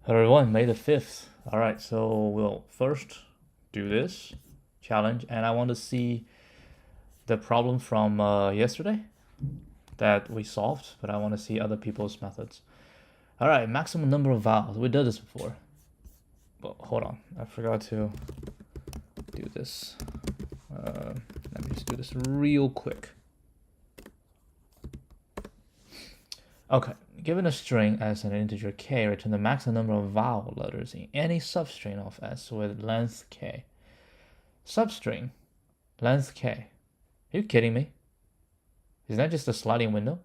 Hello everyone, May the 5th. Alright, so we'll first do this challenge, and I want to see the problem from yesterday that we solved, but I want to see other people's methods. Alright, maximum number of vowels. We did this before. Well, hold on, I forgot to do this. Let me just do this real quick. Okay, given a string as an integer k, return the maximum number of vowel letters in any substring of s with length k. Substring, length k. Are you kidding me? Isn't that just a sliding window?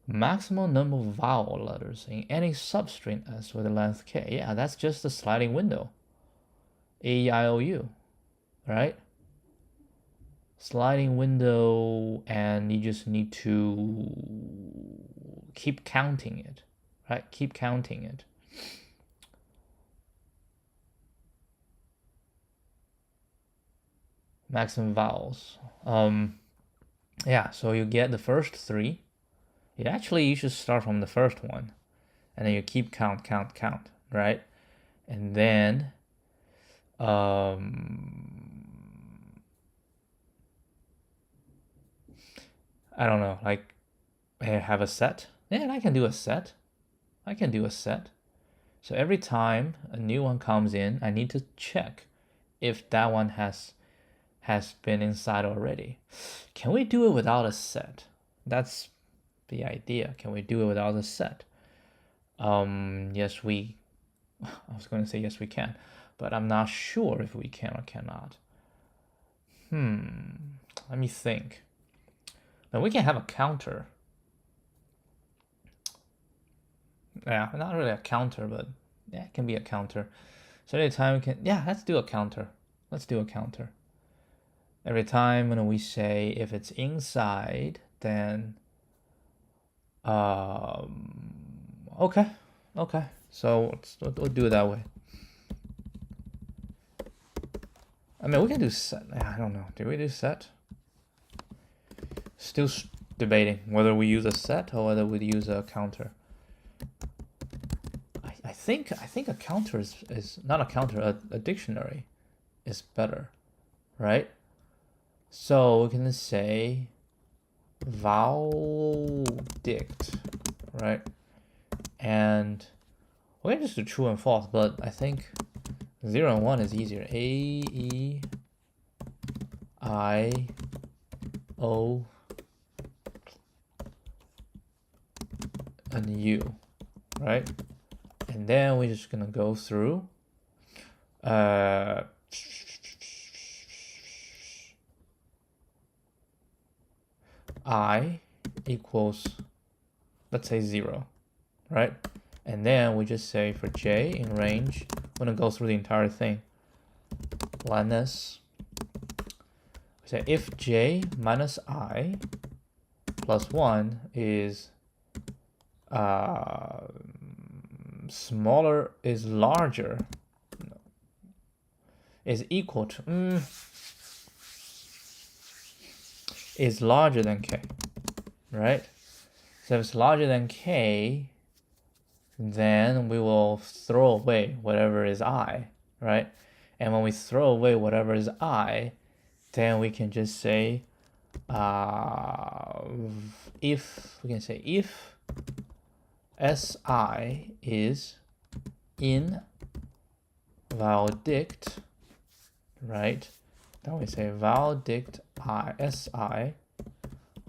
Maximum number of vowel letters in any substring s with length k. Yeah, that's just a sliding window. A-E-I-O-U, right? Sliding window, and you just need to keep counting it, right? Keep counting it. Maximum vowels. Yeah, so you get the first three. You should start from the first one, and then you keep count, right? And then I don't know, like have a set. Yeah, I can do a set. So every time a new one comes in, I need to check if that one has been inside already. Can we do it without a set? That's the idea. Can we do it without a set? Yes, I was going to say yes we can, but I'm not sure if we can or cannot. Let me think. Now we can have a counter. Yeah, not really a counter, but yeah, it can be a counter. So every time we can, yeah, let's do a counter. Every time when we say if it's inside, then okay. So we'll do it that way. I mean, we can do set. I don't know. Do we do set? Still debating whether we use a set or whether we use a counter. I think a counter is not a counter. A dictionary is better, right? So we can say vowel dict, right? And we can just do true and false, but I think 0 and 1 is easier. A, E, I, O, and U, right? And then we're just gonna go through. I equals, let's say 0, right? And then we just say for j in range, we're gonna go through the entire thing. Minus, we say if j minus I plus 1 is smaller, is larger, is equal to, is larger than k, right? So if it's larger than k, then we will throw away whatever is I, right? And when we throw away whatever is I, then we can just say if si is in vowel dict, right? Then we say vowel dict si or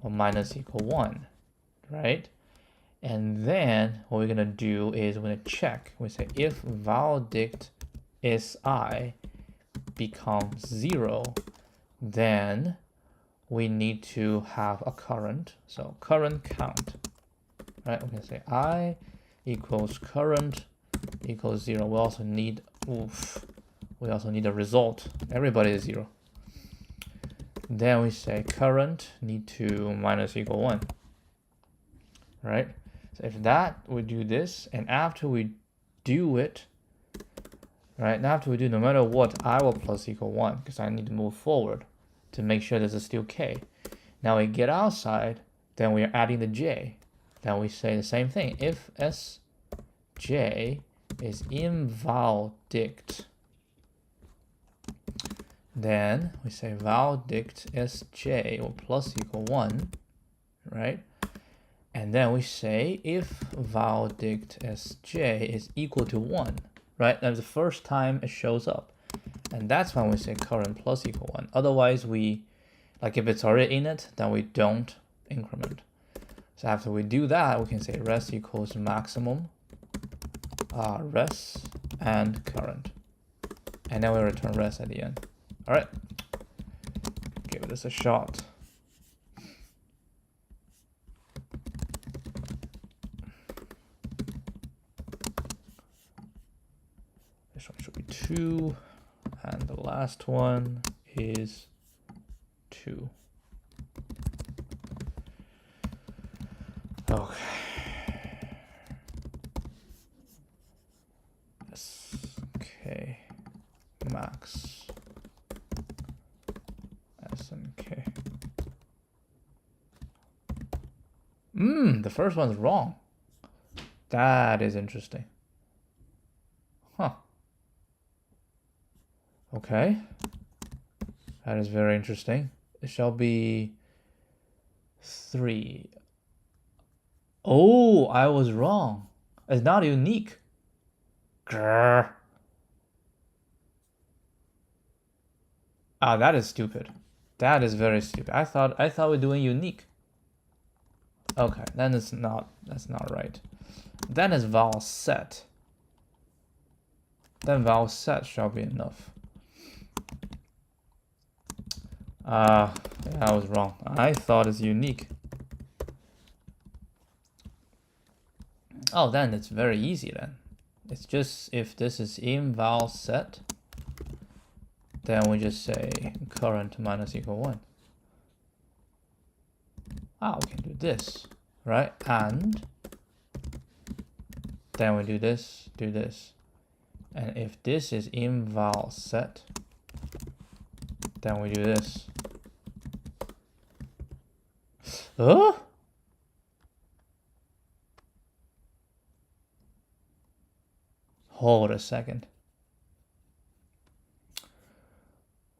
minus equal 1, right? And then what we're gonna do is we're gonna check. We say if vowel dict si becomes 0, then we need to have a current. So current count, right? We can say I equals current equals 0. We also need a result. Everybody is 0. Then we say current need to minus equal 1, right? So if that, we do this, and after we do it, right, and after we do no matter what, I will plus equal 1, because I need to move forward to make sure this is still k. Now we get outside, then we are adding the j. Then we say the same thing. If sj is invaldict, then we say valdict sj will plus equal 1, right? And then we say if valdict sj is equal to 1, right? That's the first time it shows up. And that's when we say current plus equal 1. Otherwise, we, like if it's already in it, then we don't increment. So after we do that, we can say res equals maximum, res and current. And then we return res at the end. All right, give this a shot. This one should be 2, and the last one is 2. Okay. Okay. Max. S and K. The first one's wrong. That is interesting. Huh. Okay. That is very interesting. It shall be 3. Oh, I was wrong. It's not unique. Grr. Ah, that is stupid. That is very stupid. I thought we're doing unique. Okay, then that's not right. Then it's val set. Then val set shall be enough. Yeah, I was wrong. I thought it's unique. Oh, then it's very easy then. It's just if this is in val set, then we just say current minus equal 1. Ah, we can do this, right? And then we do this. And if this is in val set, then we do this. Hold a second.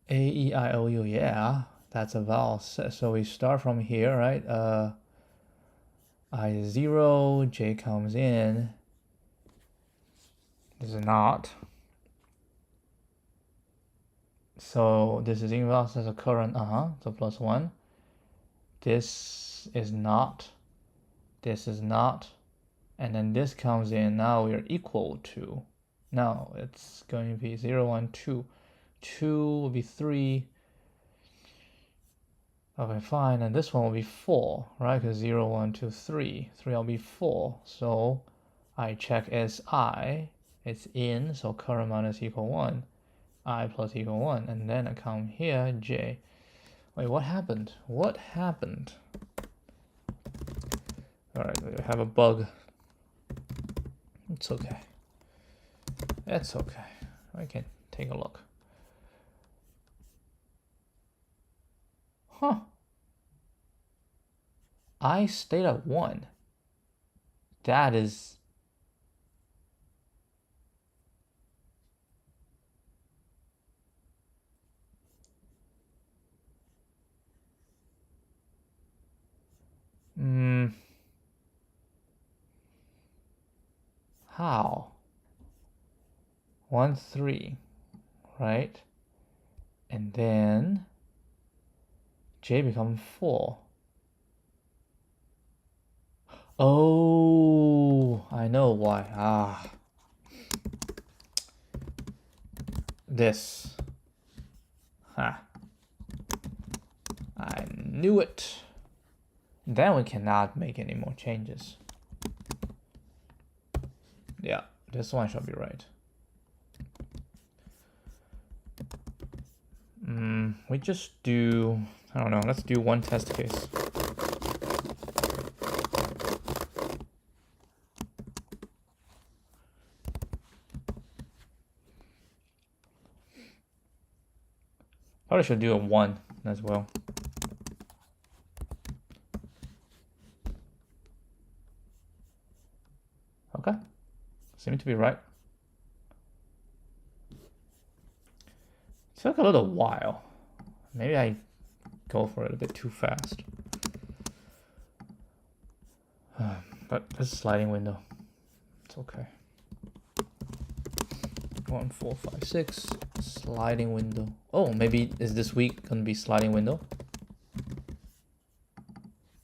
A, E, I, O, U, yeah, that's a val set. So we start from here, right? I is 0, J comes in. This is not. So this is inval as a current, so plus 1. This is not. This is not. And then this comes in. Now we are equal to. Now it's going to be 0, 1, 2. 2 will be 3. Okay, fine. And this one will be 4, right? Because 0, 1, 2, 3. 3 will be 4. So I check SI. It's in, so current minus equal 1. I plus equal 1. And then I come here, J. Wait, what happened? What happened? Alright, we have a bug. It's okay. It's okay. I can take a look. Huh. I stayed at 1. That is... How? 1, 3, right? And then J becomes 4. Oh, I know why. This. I knew it. Then we cannot make any more changes. Yeah, this one shall be right. We just do, I don't know, let's do one test case. Probably should do a 1 as well. Okay. Seems to be right. It took a little while. Maybe I go for it a bit too fast. But this is sliding window. It's okay. 1, 4, 5, 6. Sliding window. Oh, maybe is this week gonna be sliding window?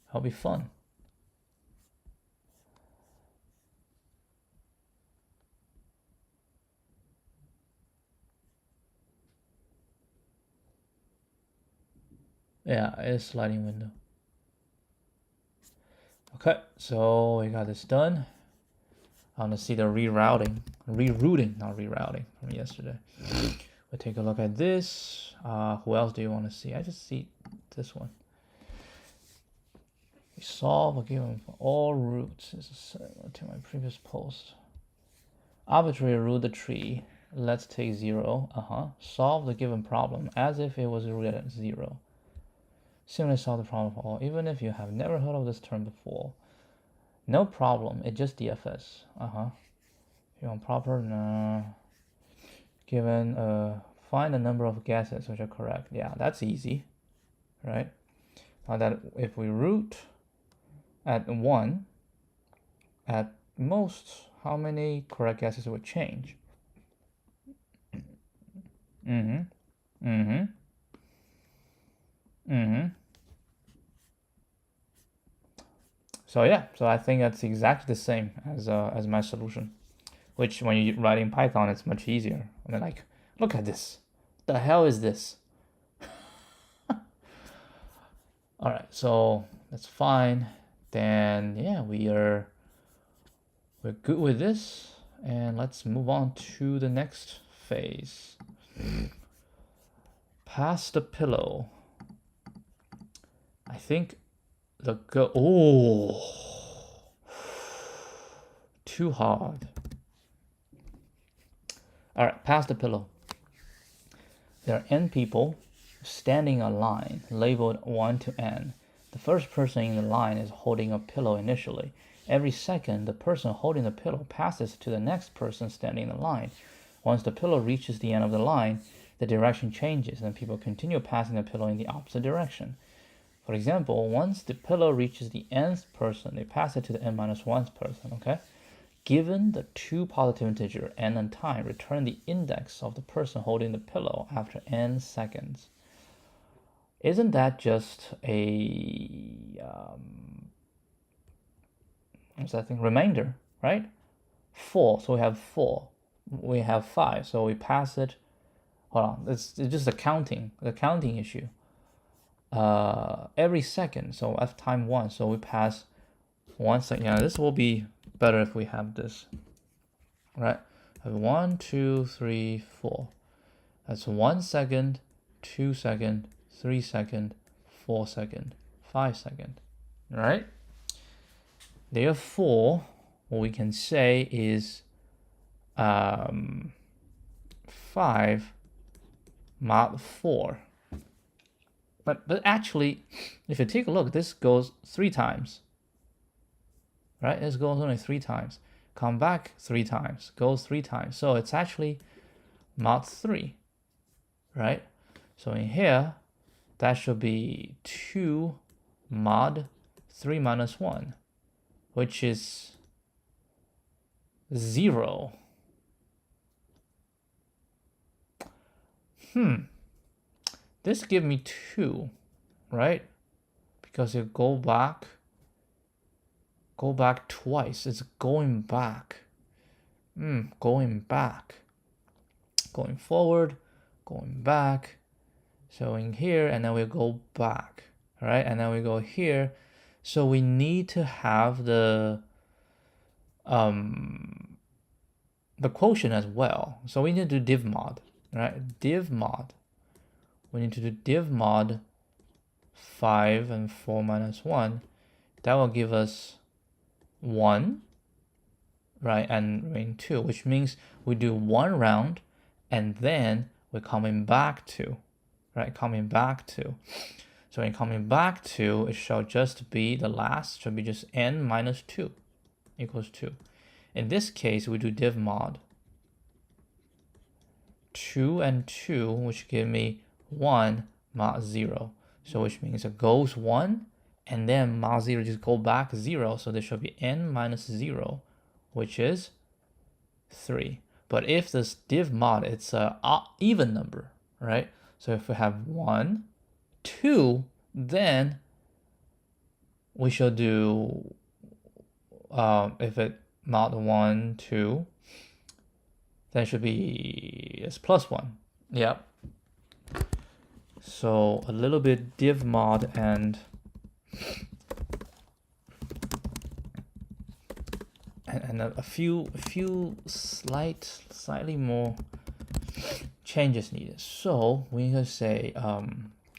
That'll be fun. Yeah, it's sliding window. Okay, so we got this done. I want to see the rerouting, not rerouting from yesterday. We'll take a look at this. Who else do you want to see? I just see this one. We solve a given for all roots. This is similar to my previous post. Arbitrary root the tree. Let's take 0. Solve the given problem as if it was rooted at 0. Similarly solve the problem for all, even if you have never heard of this term before. No problem, it's just DFS. If you want proper, no. Given, find the number of guesses which are correct. Yeah, that's easy, right? Now that if we root at 1, at most, how many correct guesses would change? So yeah, so I think that's exactly the same as my solution, which when you write in Python, it's much easier. I mean, like, look at this. What the hell is this? All right, so that's fine. Then yeah, we're good with this, and let's move on to the next phase. Pass the pillow. I think the too hard. All right, pass the pillow. There are n people standing in a line labeled 1 to n. The first person in the line is holding a pillow initially. Every second, the person holding the pillow passes to the next person standing in the line. Once the pillow reaches the end of the line, the direction changes and people continue passing the pillow in the opposite direction. For example, once the pillow reaches the nth person, they pass it to the n-1th person, okay? Given the two positive integer n and time, return the index of the person holding the pillow after n seconds. Isn't that just a what's that thing? Remainder, right? 4, so we have 4. We have 5, so we pass it. Hold on, it's just the counting issue. Every second, so f time 1, so we pass 1 second. Yeah, this will be better if we have this, right? 1, 2, 3, 4. That's 1 second, 2 second, 3 second, 4 second, 5 second, right? Therefore, what we can say is 5 mod 4. But actually, if you take a look, this goes 3 times. Right? This goes only 3 times. Come back 3 times. Goes 3 times. So it's actually mod 3. Right? So in here, that should be 2 mod 3 minus 1, which is 0. This give me 2, right? Because you go back twice. It's going back. Going back. Going forward, going back. So in here, and then we go back, right? And then we go here. So we need to have the quotient as well. So we need to do div mod, right? Div mod. We need to do div mod 5 and 4 minus 1. That will give us 1, right? And remaining 2, which means we do 1 round and then we're coming back to, right? Coming back to. So in coming back to, it shall just be the last, should be just n minus 2 equals 2. In this case, we do div mod 2 and 2, which give me 1 mod 0. So which means it goes 1, and then mod 0 just go back 0. So there should be n minus 0, which is 3. But if this div mod, it's a even number, right? So if we have 1, 2, then we should do, if it mod 1, 2, then it should be, it's plus 1. Yep. So a little bit div mod and a few slightly more changes needed. So we can say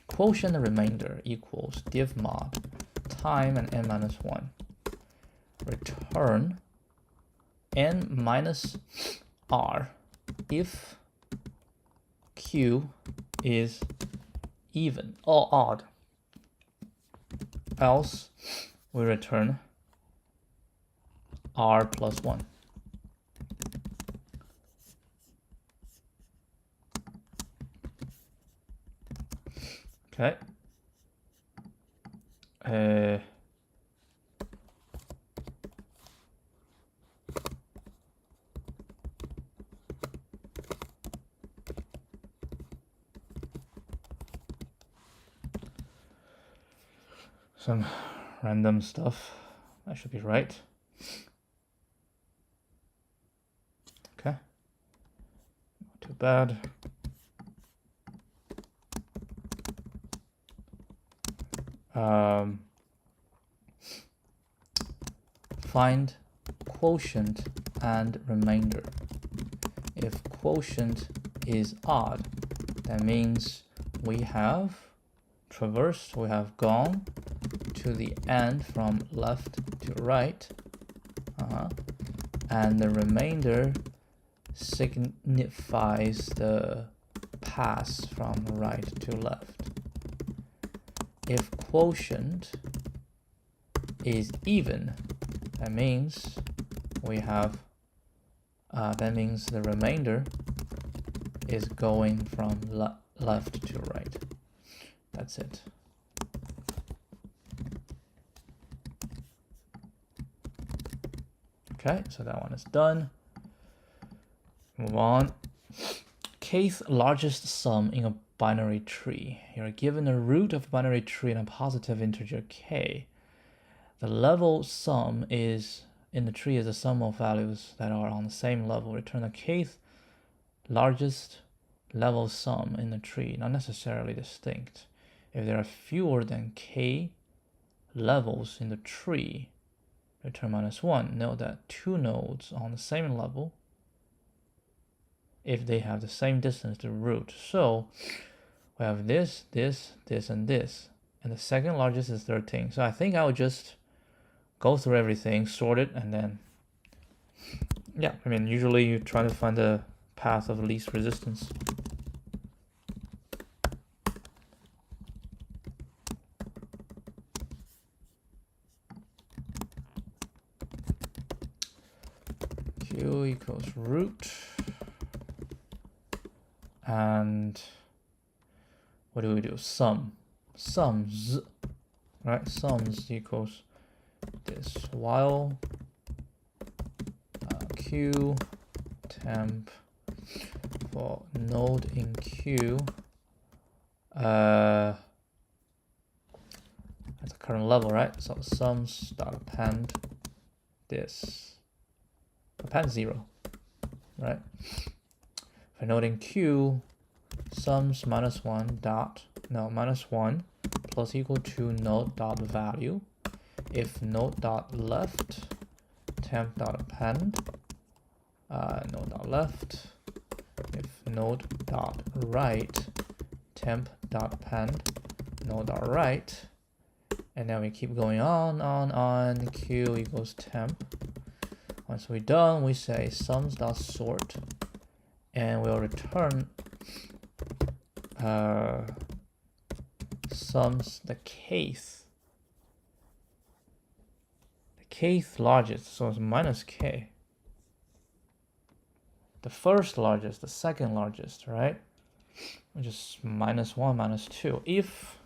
quotient and remainder equals div mod time and n minus 1. Return n minus r if q is even or odd. Else we return r plus 1. Okay. Some random stuff. That should be right. Okay. Not too bad. Find quotient and remainder. If quotient is odd, that means we have traversed, we have gone to the end from left to right, and the remainder signifies the pass from right to left. If quotient is even, that means we have that means the remainder is going from left to right. That's it. Okay, so that one is done. Move on. Kth largest sum in a binary tree. You're given a root of a binary tree and a positive integer k. The level sum is in the tree is the sum of values that are on the same level. Return the kth largest level sum in the tree, not necessarily distinct. If there are fewer than k levels in the tree, return -1. Note that two nodes on the same level if they have the same distance to root. So we have this, this, this, and this. And the second largest is 13. So I think I would just go through everything, sort it, and then, yeah, I mean, usually you try to find the path of least resistance. Q equals root. And what do we do? Sums, right? Sums equals this while Q temp for node in Q at the current level, right? So sums dot append this, append 0, right? For node in Q, sums -1 dot, no, -1 plus equal to node dot value. If node dot left, temp dot append, node dot left. If node dot right, temp dot append, node dot right. And then we keep going on. Q equals temp. Once we're done, we say sums dot sort, and we'll return sums the kth largest, so it's -k. the first largest, the second largest, right? Which is -1, -2. If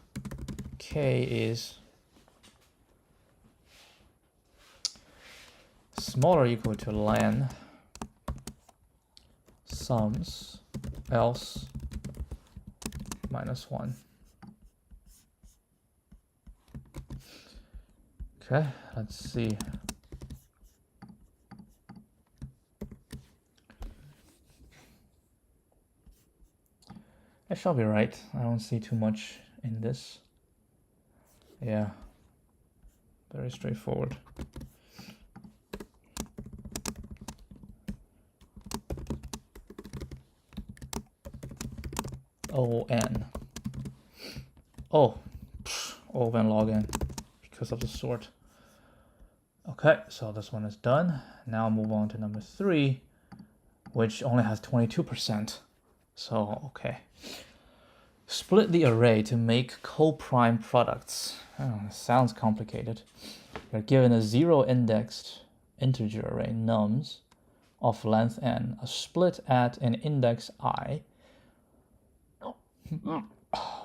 k is smaller or equal to len sums, else -1. Okay, let's see. That shall be right. I don't see too much in this. Yeah, very straightforward. O(n). Oh, O(n) log n because of the sort. Okay, so this one is done. Now move on to number 3, which only has 22%. So, okay. Split the array to make co-prime products. Oh, sounds complicated. You're given a 0-indexed integer array, nums, of length n, a split at an index I,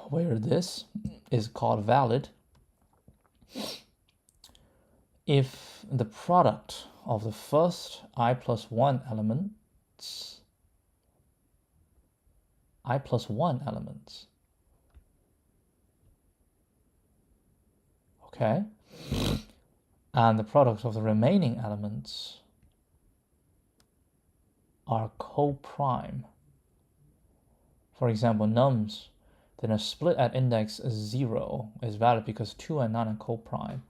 where this is called valid, if the product of the first I plus 1 elements, okay, and the products of the remaining elements are co-prime. For example, nums, then a split at index 0 is valid because 2 and 9 are co-prime,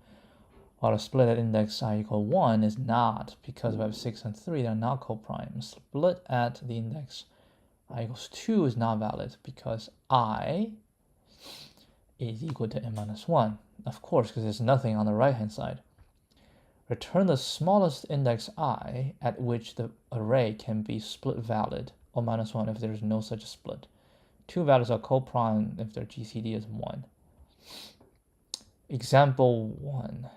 while a split at index I equal 1 is not because we have 6 and 3, they're not co-prime. Split at the index I equals 2 is not valid because I is equal to n minus 1. Of course, because there's nothing on the right-hand side. Return the smallest index I at which the array can be split valid, or -1 if there is no such split. Two values are co-prime if their GCD is 1. Example 1.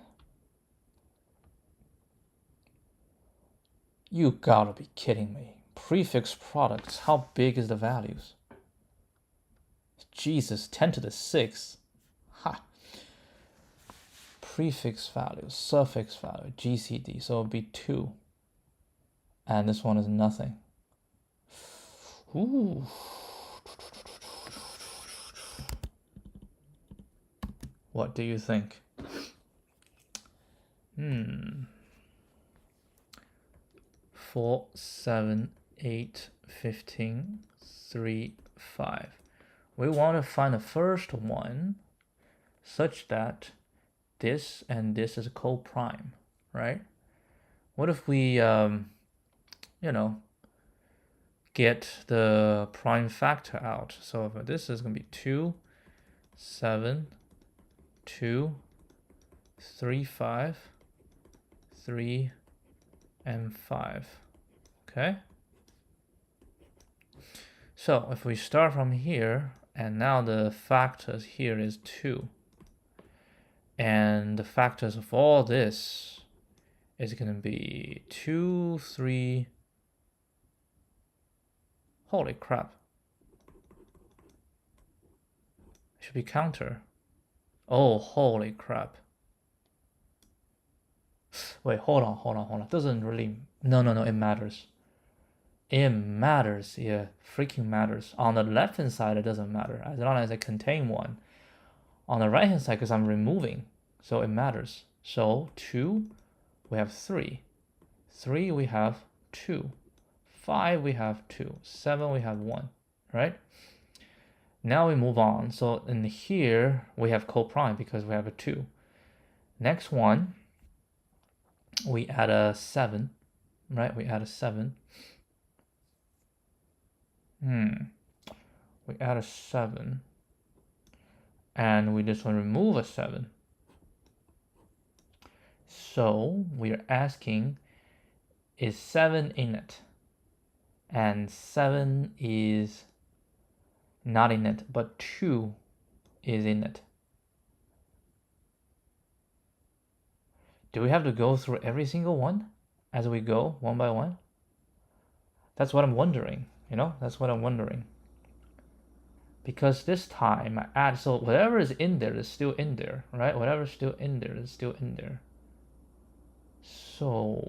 You gotta be kidding me. Prefix products, how big is the values? Jesus, 10 to the 6th. Ha. Prefix value, suffix value, GCD, so it'll be 2. And this one is nothing. Ooh. What do you think? 4, 7, 8, 15, 3, 5. We want to find the first one such that this and this is co-prime, right? What if we, get the prime factor out? So this is going to be 2, 7, 2, 3, 5, 3, and 5. Okay? So if we start from here, and now the factors here is 2. And the factors of all this is going to be 2, 3. Holy crap. It should be counter. Oh, holy crap. Wait, hold on. Doesn't really... No, it matters. It matters, yeah. Freaking matters. On the left-hand side, it doesn't matter. As long as I contain 1. On the right-hand side, because I'm removing. So it matters. So 2, we have 3. 3, we have 2. 5, we have 2. 7, we have 1. Right? Now we move on. So in here, we have co-prime because we have a 2. Next one, we add a 7. Right? We add a 7. We add a 7. And we just want to remove a 7. So we're asking, is 7 in it? And 7 is not in it, but 2 is in it. Do we have to go through every single one as we go, one by one? That's what I'm wondering, you know? That's what I'm wondering. Because this time I add, so whatever is in there is still in there, right? Whatever's still in there is still in there. So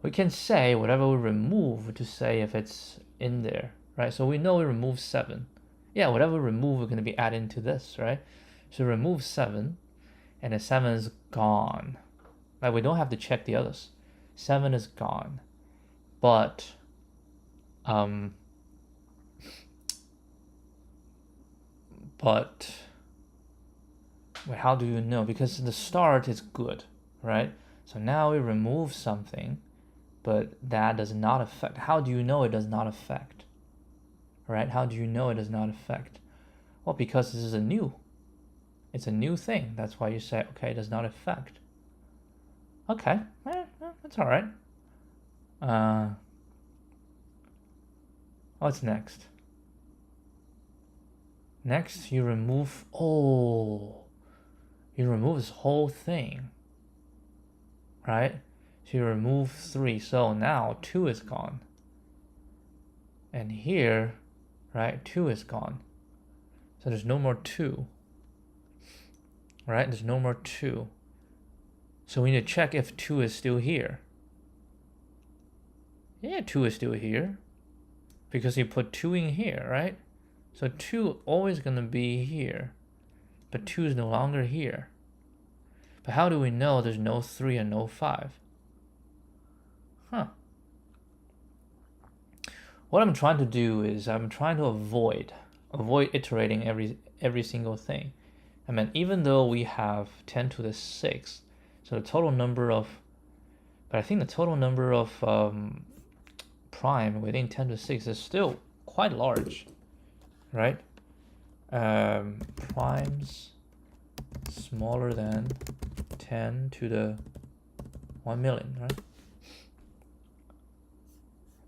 we can say whatever we remove to say if it's in there, right? So we know we remove 7. Yeah, whatever we remove, we're going to be adding to this, right? So remove 7, and the 7 is gone. Like, we don't have to check the others. 7 is gone. But wait, how do you know? Because the start is good, right? So now we remove something, but that does not affect. How do you know it does not affect? Right? How do you know it does not affect? Well, because this is it's a new thing. That's why you say, okay, it does not affect. Okay, that's all right. What's next? Next, you remove, you remove this whole thing, right? So you remove 3, so now 2 is gone. And here, right, 2 is gone. So there's no more 2, right? There's no more 2. So we need to check if 2 is still here. Yeah, 2 is still here because you put 2 in here, right? So 2 always gonna be here, but 2 is no longer here. But how do we know there's no 3 and no 5? What I'm trying to do is I'm trying to avoid iterating every single thing. I mean, even though we have 10 to the 6th, so the total number of, but I think the total number of prime within 10 to the 6 is still quite large, right? Primes smaller than 10 to the 1 million, right?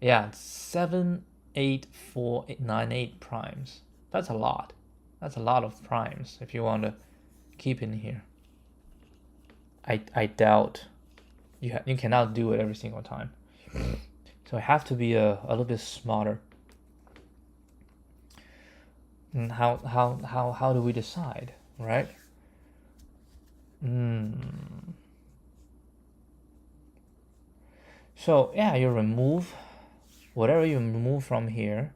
Yeah, 7, 8, 4, 8, 9, 8 primes. That's a lot. That's a lot of primes if you want to keep in here. I doubt you cannot do it every single time. So I have to be a little bit smarter. And how do we decide, right? So yeah, you remove whatever you remove from here,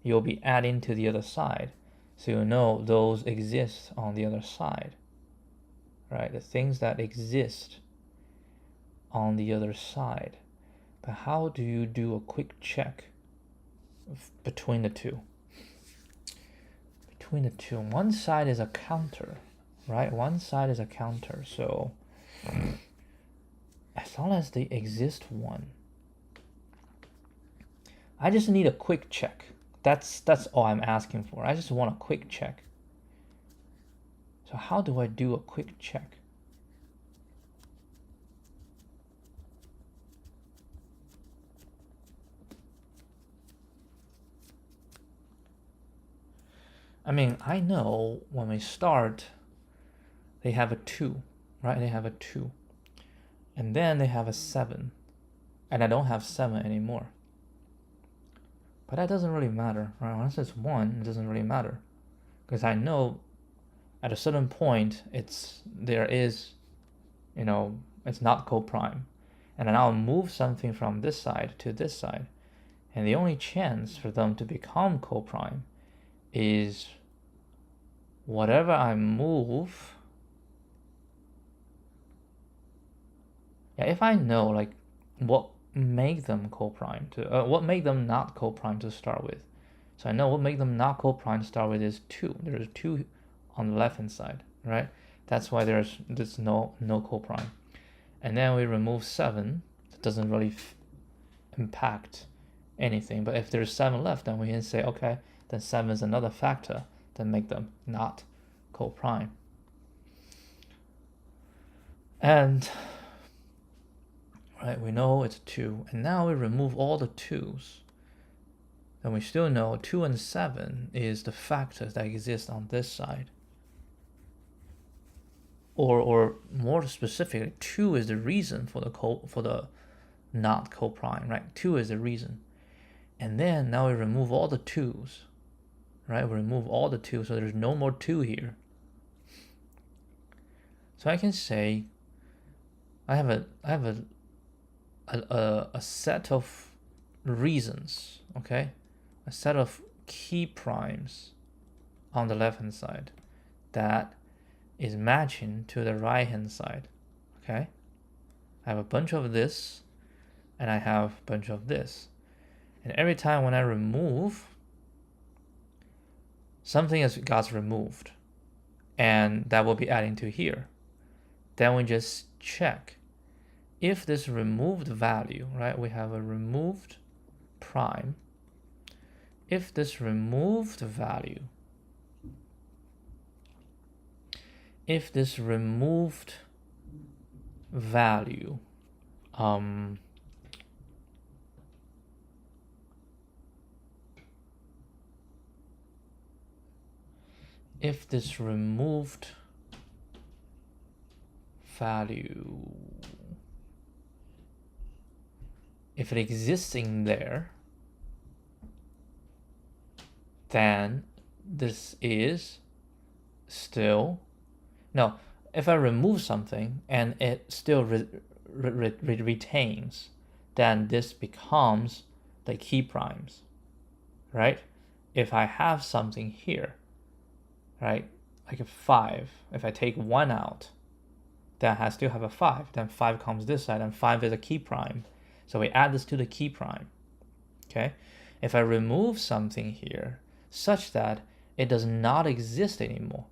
you'll be adding to the other side. So you know those exist on the other side, right? The things that exist on the other side. But how do you do a quick check between the two? Between the two, one side is a counter, right? One side is a counter. So as long as they exist one, I just need a quick check. That's all I'm asking for. I just want a quick check. So how do I do a quick check? I mean, I know when we start, they have a 2, right? They have a 2. And then they have a 7. And I don't have 7 anymore. But that doesn't really matter, right? Once it's 1, it doesn't really matter. Because I know at a certain point, it's not co-prime. And then I'll move something from this side to this side. And the only chance for them to become co-prime is whatever I move. Yeah, if I know like what make them co-prime what make them not co-prime to start with. So I know what make them not co-prime to start with is 2. There's 2 on the left hand side, right? That's why there's no co-prime. And then we remove 7. It doesn't really impact anything. But if there's 7 left, then we can say, okay, then 7 is another factor that make them not co-prime. And right, we know it's 2, and now we remove all the 2's. Then we still know 2 and 7 is the factors that exist on this side. Or more specifically, 2 is the reason for the not coprime, right? 2 is the reason. And then now we remove all the 2's, right? We remove all the 2, so there's no more 2 here. So I can say I have a set of reasons, okay? A set of key primes on the left hand side that is matching to the right hand side, okay? I have a bunch of this and I have a bunch of this. And every time when I remove, something has got removed and that will be adding to here. Then we just check if this removed value, right? We have a removed prime. If this removed value, if this removed value if this removed value, if it exists in there, then this is still, no, if I remove something and it still retains, then this becomes the key primes, right? If I have something here, right, like a 5, if I take 1 out, then I still have a 5, then 5 comes this side, and 5 is a key prime. So we add this to the key prime, okay? If I remove something here such that it does not exist anymore,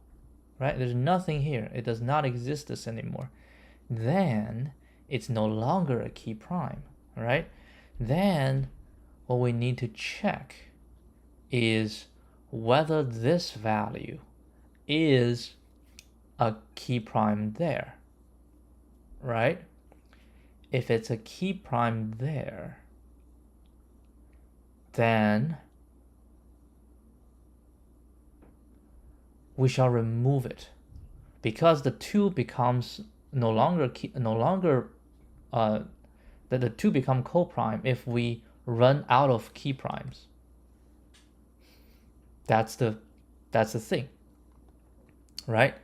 right? There's nothing here. It does not exist this anymore. Then it's no longer a key prime, right? Then what we need to check is whether this value is a key prime there, right? If it's a key prime there, then we shall remove it, because the 2 becomes the 2 become coprime if we run out of key primes. That's the thing, right?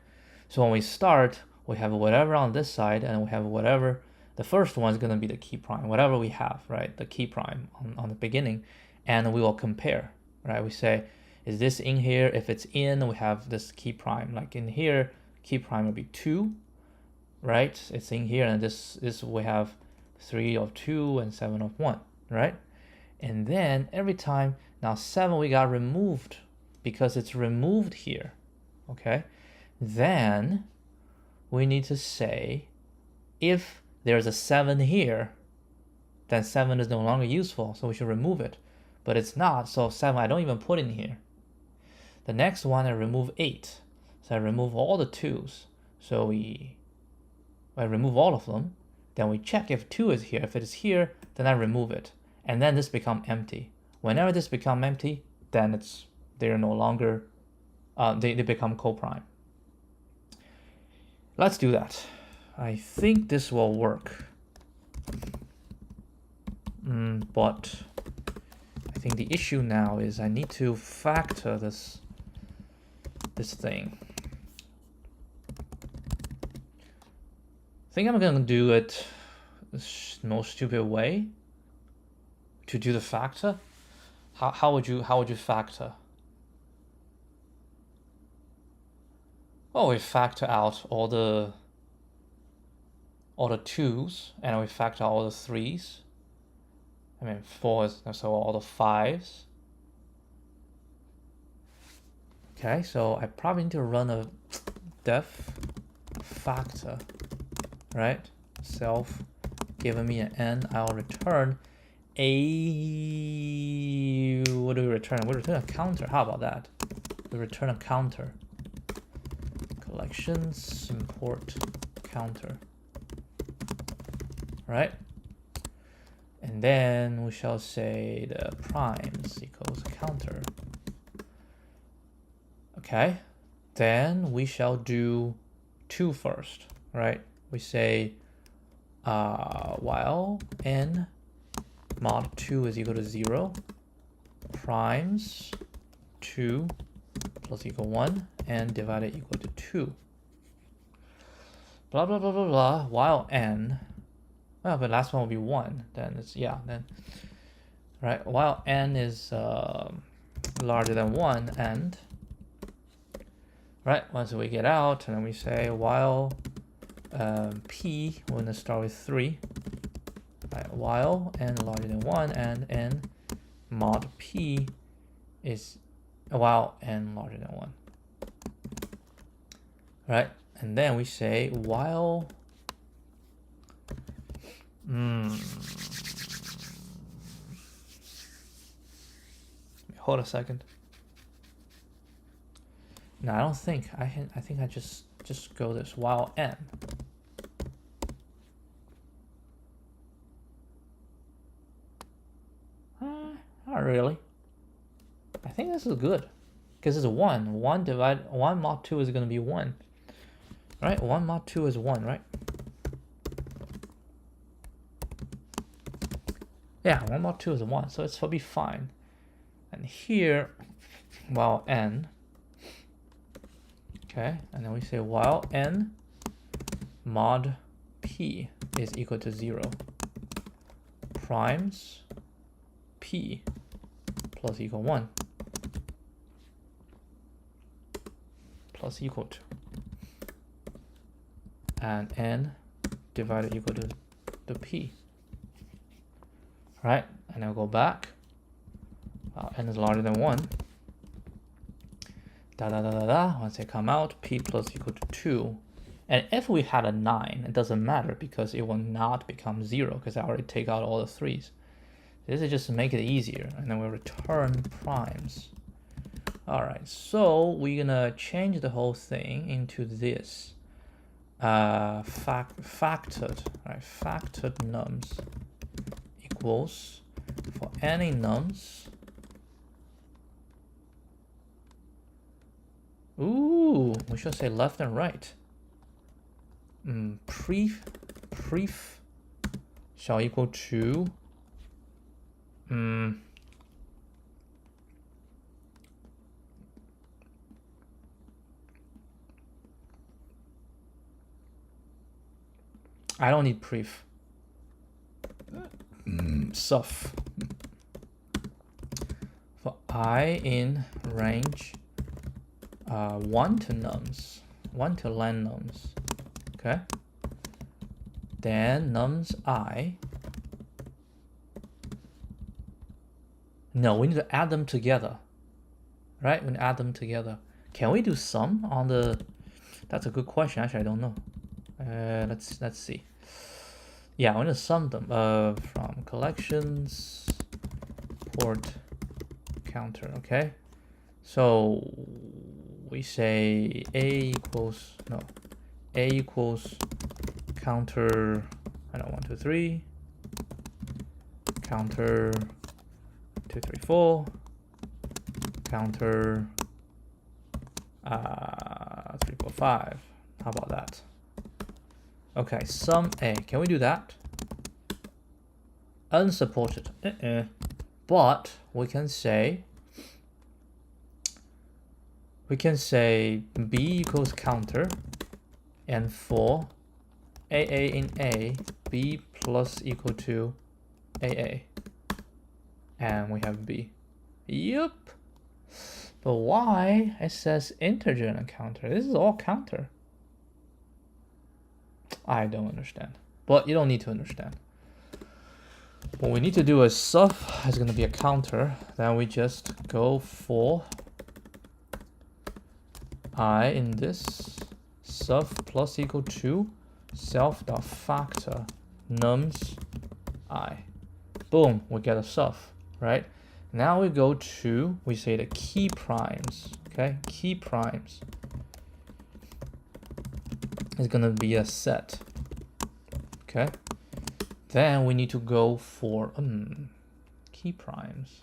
So when we start, we have whatever on this side, and we have whatever, the first one is going to be the key prime, whatever we have, right? The key prime on the beginning, and we will compare, right? We say, is this in here? If it's in, we have this key prime. Like in here, key prime will be 2, right? It's in here, and this we have 3 of 2 and 7 of 1, right? And then every time, now 7 we got removed because it's removed here, okay? Then we need to say, if there's a 7 here, then 7 is no longer useful, so we should remove it. But it's not, so 7 I don't even put in here. The next one, I remove 8. So I remove all the 2's. So I remove all of them. Then we check if 2 is here. If it is here, then I remove it. And then this becomes empty. Whenever this becomes empty, then they're no longer, they become coprime. Let's do that. I think this will work. But I think the issue now is I need to factor this thing. I think I'm gonna do it the most stupid way to do the factor. How would you factor? Well, we factor out all the 2's, and we factor all the 3's. I mean 4's, so all the 5's. Okay, so I probably need to run a def factor, right? Self giving me an n, I'll return a, what do we return? We return a counter. How about that? We return a counter. Collections import counter, right? And then we shall say the primes equals counter. Okay, then we shall do 2 first, right? We say while n mod 2 is equal to 0, primes 2 plus equal 1 and divided equal to 2. Blah blah blah blah blah. While n, well, the last one will be 1. Then it's then right. While n is larger than 1, and right once we get out, and then we say while p, we're gonna start with 3. Right, while n larger than 1 and n mod p is while n larger than 1. Right, and then we say while hold a second. No, I don't think I think I just go this while n. Not really. I think this is good because it's 1. 1 mod 2 is going to be 1. Right? 1 mod 2 is 1, right? Yeah, 1 mod 2 is 1, so it's will be fine. And here, while n, okay, and then we say while n mod p is equal to 0, primes p plus equal 1 plus equal to, and n divided equal to the p. Right, and I'll go back. N is larger than 1. Once they come out, p plus equal to 2. And if we had a 9, it doesn't matter because it will not become 0 because I already take out all the 3's. This is just to make it easier, and then we'll return primes. Alright, so we're gonna change the whole thing into this. Factored, right? Factored nums equals for any nums. Ooh, we should say left and right. Pref shall equal to I don't need pref. Suff. For I in range 1 to nums, 1 to len nums, okay? Then nums I. No, we need to add them together, right? We add them together. Can we do sum on the? That's a good question. Actually, I don't know. Let's see. Yeah, I want to sum them from collections port counter. Okay, so we say a equals counter. I don't know, 1 2 3 counter 2 3 4 counter 3 4 5. How about that? Okay, sum a. Can we do that? Unsupported. But we can say b equals counter, and for AA in A, b plus equal to AA. And we have b. Yup. But why it says integer and counter? This is all counter. I don't understand. But you don't need to understand. What we need to do is suff is going to be a counter. Then we just go for I in this suff plus equal to self.factor nums I. Boom, we get a suff, right? Now we go to, we say the key primes, okay? Key primes is gonna be a set, okay? Then we need to go for key primes.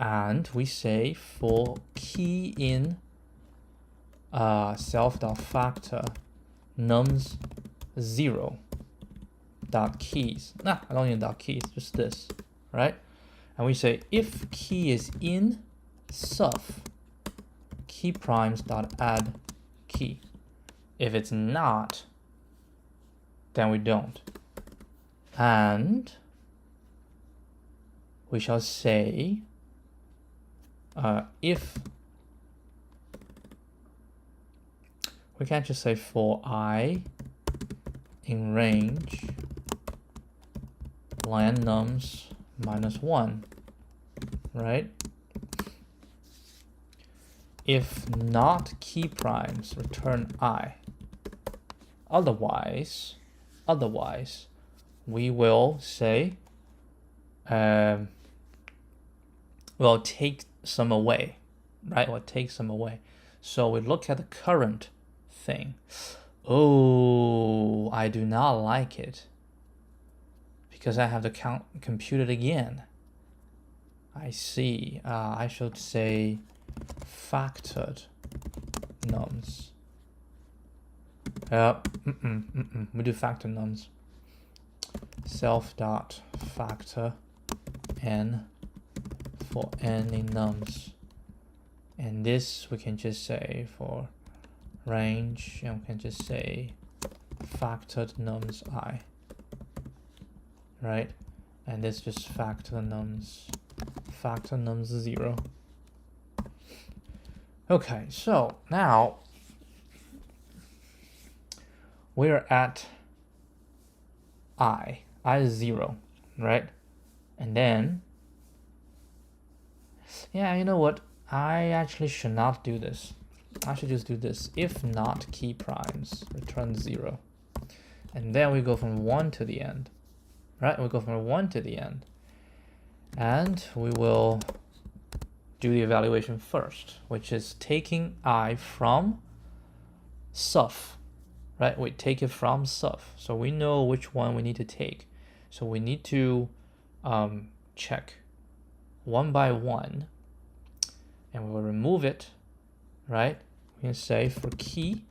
And we say for key in self.factor nums 0 dot keys. Nah, I don't need dot keys, just this, right? And we say if key is in suf key primes dot add key. If it's not, then we don't. And we shall say if we can't just say for I in range len nums -1, right? If not key primes, return I. Otherwise, we will say, we'll take some away, right? We'll take some away. So we look at the current thing. Oh, I do not like it because I have to compute it again. I see. I should say factored nums. We do factor nums. Self dot factor n for any nums, and this we can just say for range, and we can just say factored nums I, right? And this just factor nums 0. Okay, so now we're at I is 0, right? And then, yeah, you know what? I actually should not do this. I should just do this. If not key primes, return 0. And then we go from 1 to the end, right? We go from 1 to the end. And we will do the evaluation first, which is taking I from suf, right? We take it from suf. So we know which one we need to take. So we need to check one by one, and we will remove it, right? We can say for key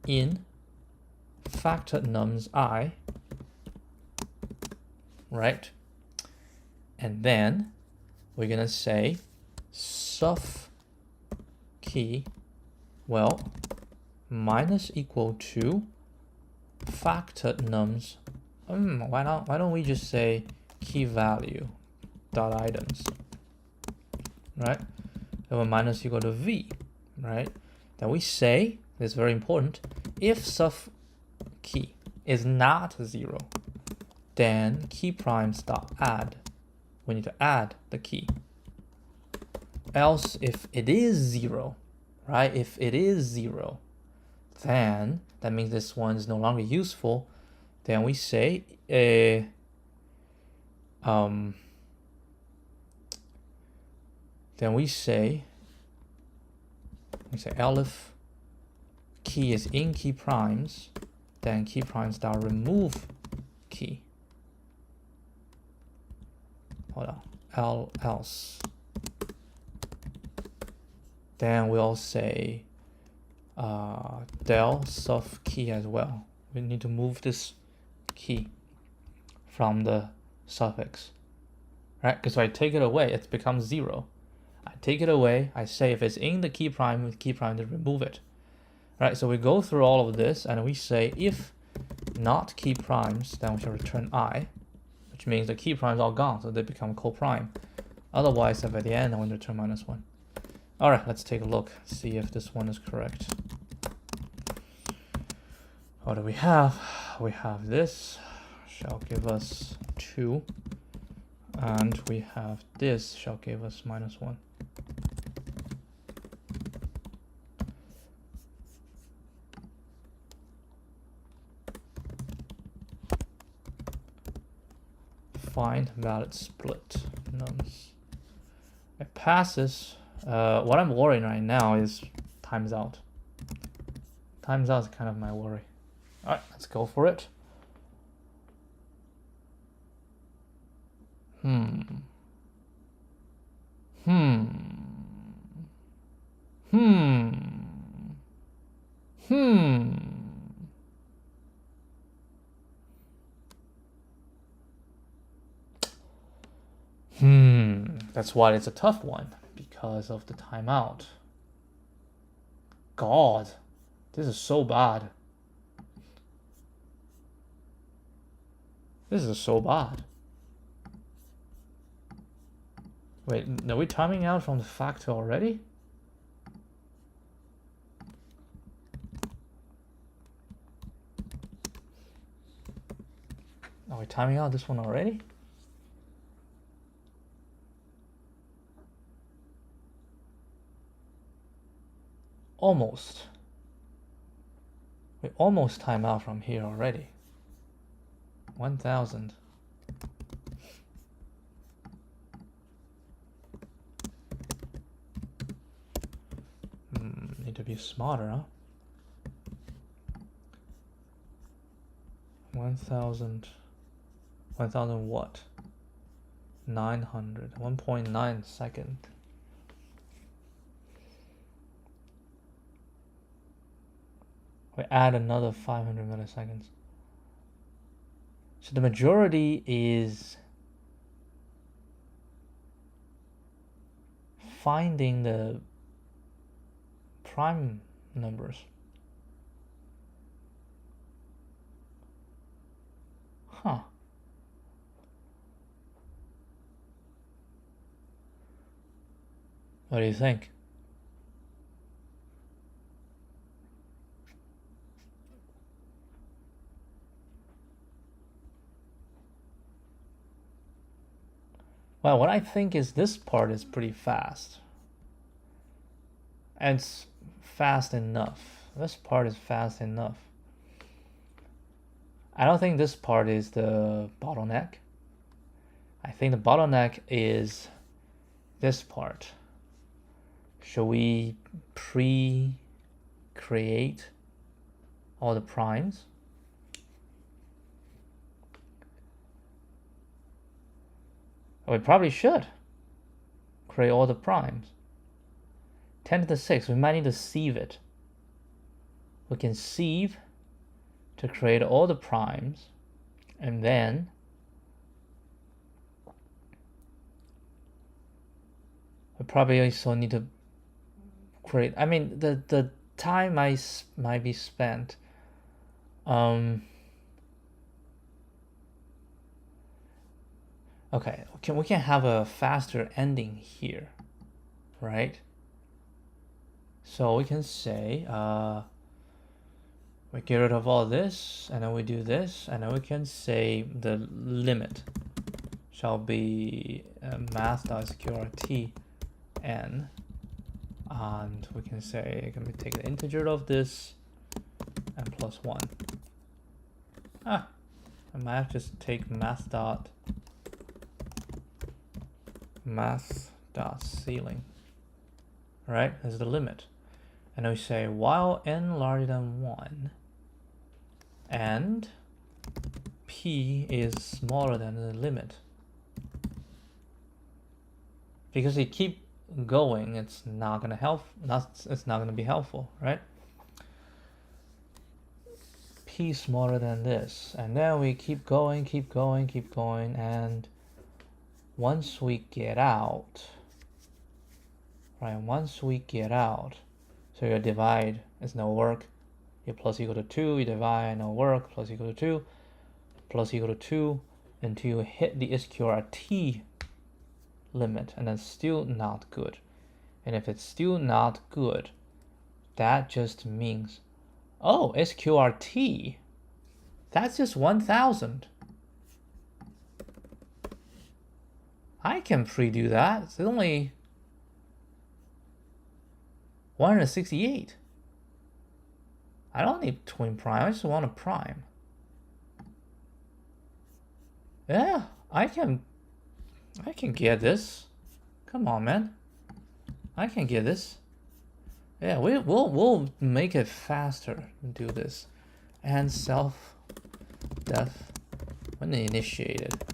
in factored nums I, right? And then we're gonna say suf key, well, minus equal to factored nums. Why don't we just say key value dot items, right? Then we minus equal to v, right? Then we say, this is very important, if suf key is not 0, then key primes dot add. We need to add the key. Else, if it is 0, right? If it is 0, then that means this one is no longer useful. Then we say elif key is in key primes, then key primes dot remove key. Hold on, else. Then we'll say del suf key as well. We need to move this key from the suffix, right? Because if I take it away, it becomes 0. I take it away, I say if it's in the key prime, with key prime to remove it, right? So we go through all of this and we say if not key primes, then we shall return I, which means the key primes are gone, so they become co-prime. Otherwise, if at the end, I want to return -1. All right, let's take a look, see if this one is correct. What do we have? We have this, shall give us 2, and we have this, shall give us -1. Find valid split nums. It passes. What I'm worrying right now is times out. Times out is kind of my worry. All right, let's go for it. That's why it's a tough one, because of the timeout. God, this is so bad. This is so bad. Wait, are we timing out from the factor already? Are we timing out this one already? Almost. We almost time out from here already. 1000. Need to be smarter, huh? 1000 what? 900. 1.9 second. We add another 500 milliseconds. So the majority is finding the prime numbers. Huh. What do you think? Well, what I think is this part is pretty fast. And it's fast enough. This part is fast enough. I don't think this part is the bottleneck. I think the bottleneck is this part. Should we pre-create all the primes? We probably should create all the primes. 10 to the 6, we might need to sieve it. We can sieve to create all the primes, and then we probably also need to create, I mean, the time might be spent okay, we can have a faster ending here, right? So we can say we get rid of all this, and then we do this, and then we can say the limit shall be math.sqrt n, and we can say can we take the integer of this and plus 1. I might have to just take math.ceiling. Right, this is the limit. And we say while n larger than 1 and p is smaller than the limit. Because you keep going, it's not gonna help. It's not gonna be helpful, right? P smaller than this, and then we keep going, and once we get out, right? Once we get out, so your divide is no work. Your plus equal to 2, you divide, no work, plus equal to 2, plus equal to 2, until you hit the SQRT limit, and that's still not good. And if it's still not good, that just means, oh, SQRT, that's just 1000. I can pre-do that. It's only 168. I don't need twin prime, I just want a prime. Yeah, I can get this. Come on, man. I can get this. Yeah, we'll make it faster and do this. And self-def when initiated.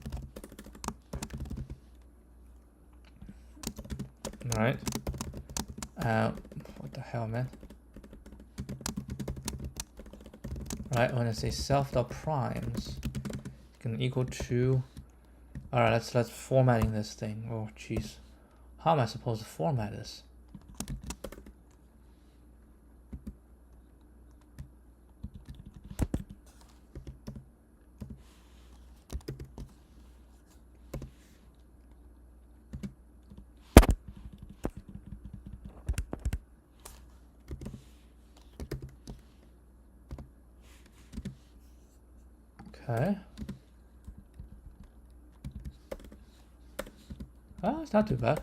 Alright. What the hell, man? Right, when I say self.primes can equal to, alright, let's formatting this thing. Oh jeez. How am I supposed to format this? Okay. Oh, it's not too bad.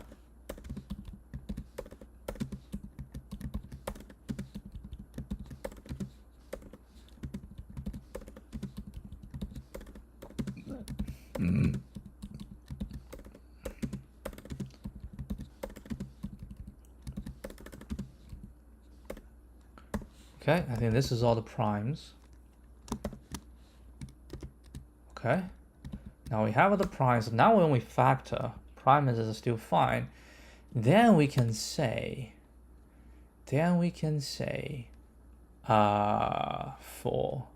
Okay, I think this is all the primes. Okay. Now we have all the primes. Now when we factor, primes is still fine. Then we can say, for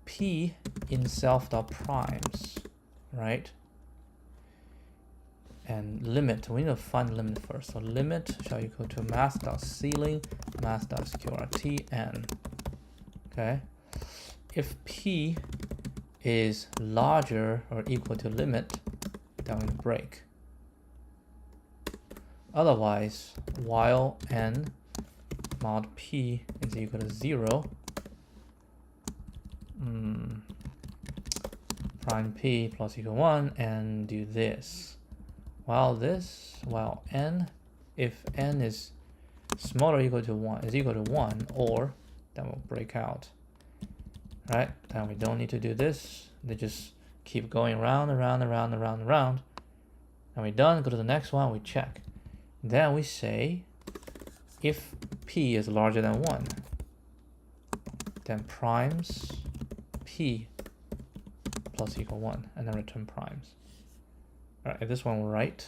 p in self.primes, right? And limit, we need to find the limit first. So limit shall equal to math.ceiling, math.sqrt_n. Okay. If p is larger or equal to limit, then we break. Otherwise, while n mod p is equal to 0, prime p plus equal 1, and do this. While n, if n is smaller or equal to 1, or then we'll break out. Right? Then we don't need to do this. They just keep going round and round and round and round and round. And we're done. Go to the next one, we check. Then we say if p is larger than 1, then primes p plus equal 1, and then return primes. Alright, if this one were right,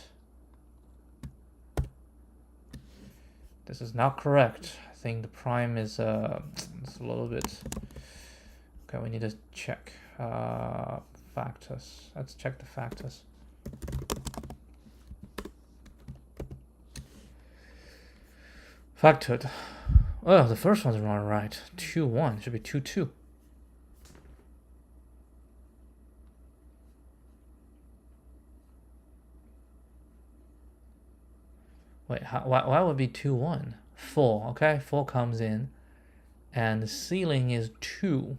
this is not correct. I think the prime is it's a little bit. Okay, we need to check factors. Let's check the factors. Factored. Oh, the first one's not right. 2, 1 should be 2, 2. Wait, why would it be 2, 1? 4, okay? 4 comes in, and the ceiling is 2.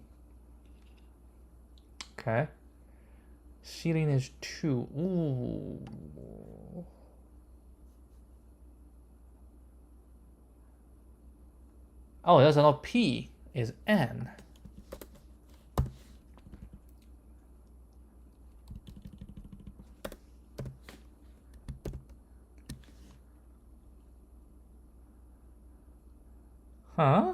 Okay. Ceiling is 2. Ooh. Oh, that's not p is n. Huh?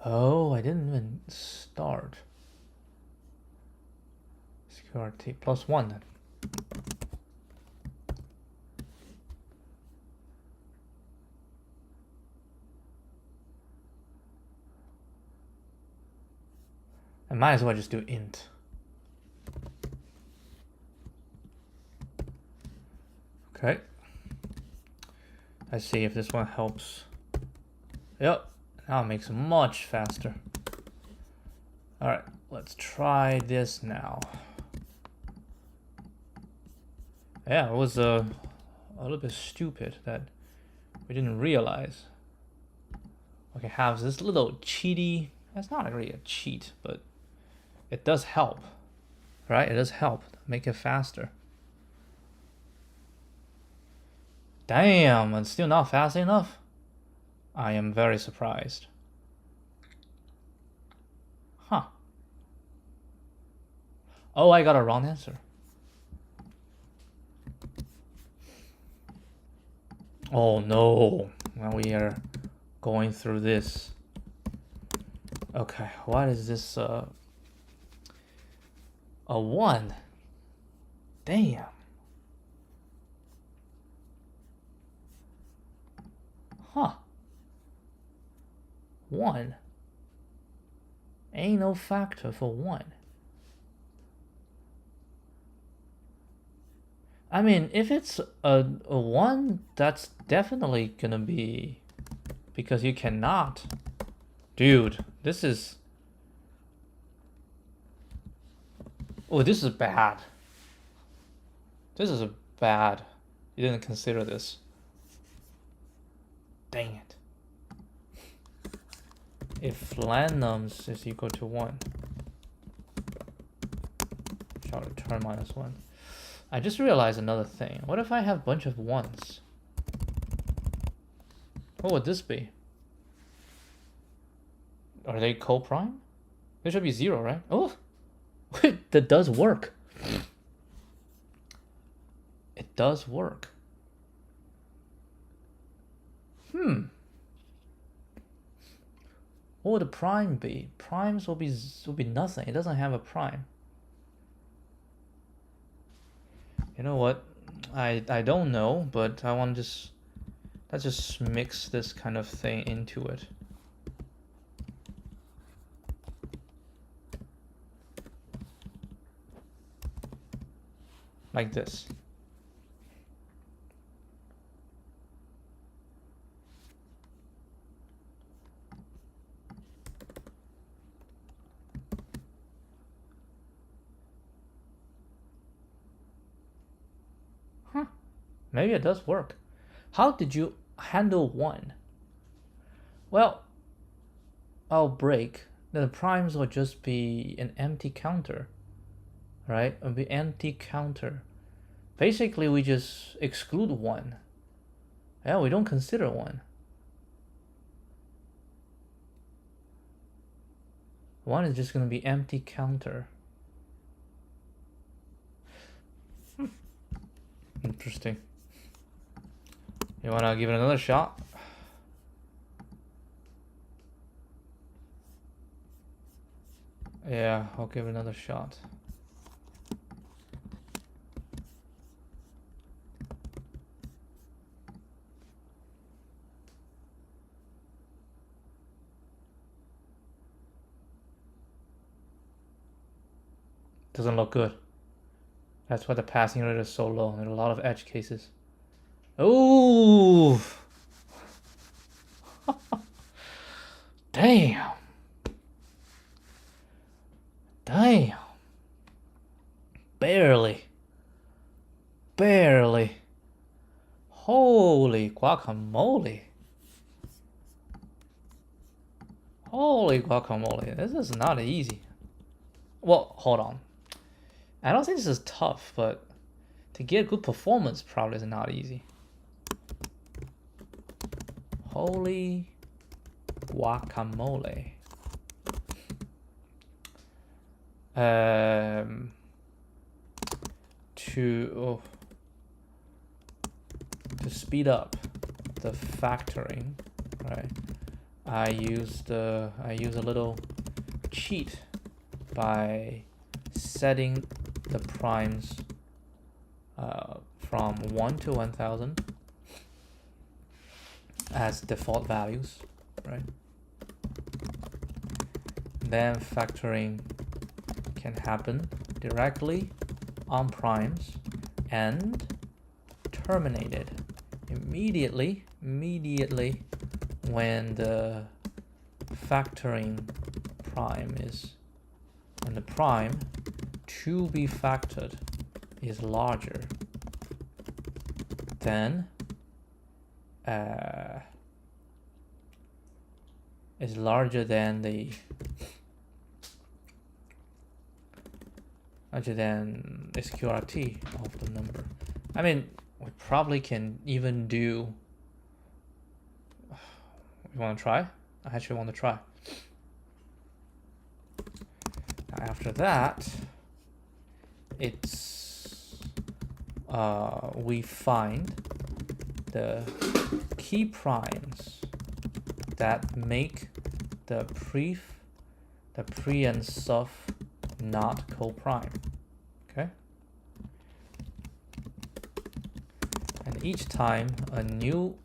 Oh, I didn't even start. Security plus 1 then. I might as well just do int. Okay. Let's see if this one helps. Yep. Now it makes it much faster. Alright, let's try this now. Yeah, it was a little bit stupid that we didn't realize. Okay, have this little cheaty. That's not really a cheat, but it does help. Right? It does help make it faster. Damn, it's still not fast enough? I am very surprised. Huh. Oh, I got a wrong answer. Oh no, now we are going through this. Okay, what is this? A 1. Damn. Huh. 1 Ain't no factor for 1. I mean, if it's a 1, that's definitely gonna be, because you cannot. Dude, this is... Oh, this is bad. This is bad. You didn't consider this. Dang it. If lambnums is equal to 1, shall return -1. I just realized another thing. What if I have a bunch of 1s? What would this be? Are they co-prime? They should be 0, right? Oh, wait, that does work. It does work. What would a prime be? Primes will be nothing. It doesn't have a prime. You know what? I don't know, but I want to let's just mix this kind of thing into it. Like this. Maybe it does work. How did you handle 1? Well, I'll break. The primes will just be an empty counter, right? It'll be empty counter. Basically, we just exclude 1. Yeah, we don't consider 1. 1 is just going to be empty counter. Interesting. You want to give it another shot? Yeah, I'll give it another shot. Doesn't look good. That's why the passing rate is so low. There are a lot of edge cases. Ooh! Damn! Damn! Barely. Barely. Holy guacamole. Holy guacamole. This is not easy. Well, hold on. I don't think this is tough, but to get good performance probably is not easy. Holy guacamole. To speed up the factoring, right? I use a little cheat by setting the primes from 1 to 1000 as default values, right? Then factoring can happen directly on primes and terminated immediately when the factoring prime is, when the prime to be factored is larger than the SQRT of the number. I mean, we probably can even do. You want to try? I actually want to try. After that, it's we find the key primes that make the pre and suff not co-prime. Okay, and each time a new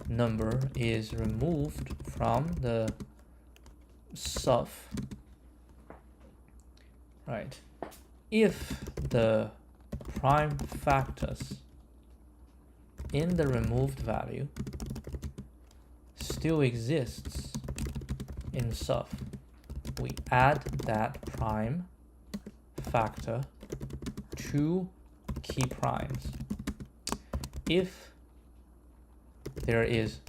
number is removed from the suff, right? If the prime factors in the removed value still exists in suf, we add that prime factor to key primes. If there is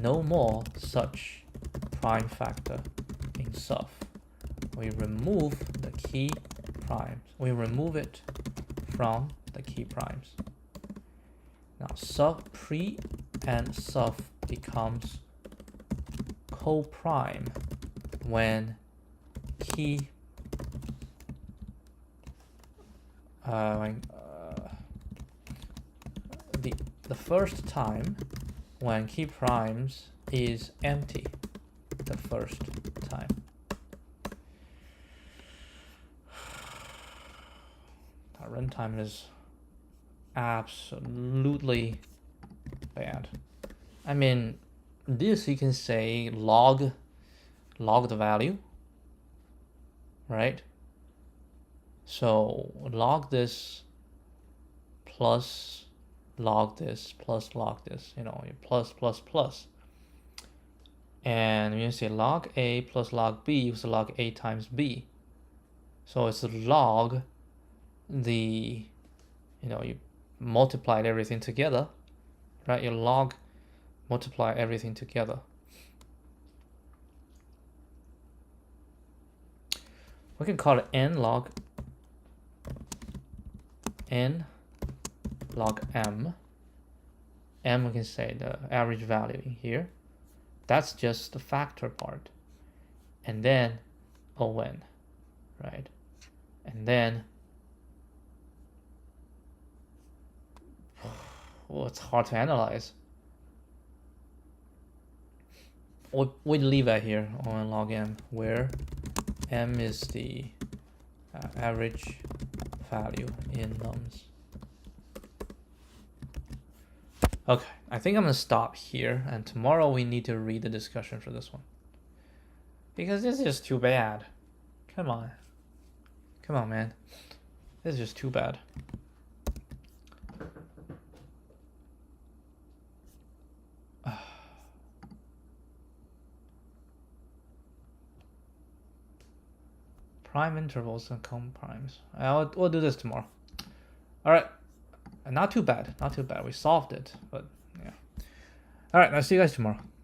no more such prime factor in suf, we remove the key primes. We remove it from the key primes. Now suf pre and suf becomes co-prime when key the first time when key primes is empty, the first time. Our runtime is absolutely bad. I mean, this you can say log the value, right? So log this plus log this plus log this, you know, plus plus plus. And when you say log A plus log B was log A times B. So it's log the, you know, you multiplied everything together, right? You log multiply everything together. We can call it n log m. M, we can say the average value in here. That's just the factor part. And then on, right? And then, well, it's hard to analyze. We leave that here on log m, where m is the average value in nums. Okay, I think I'm gonna stop here, and tomorrow we need to read the discussion for this one. Because this is just too bad. Come on. Come on, man. This is just too bad. Prime intervals and comprimes. We'll do this tomorrow. All right. Not too bad. Not too bad. We solved it, but yeah. All right. I'll see you guys tomorrow.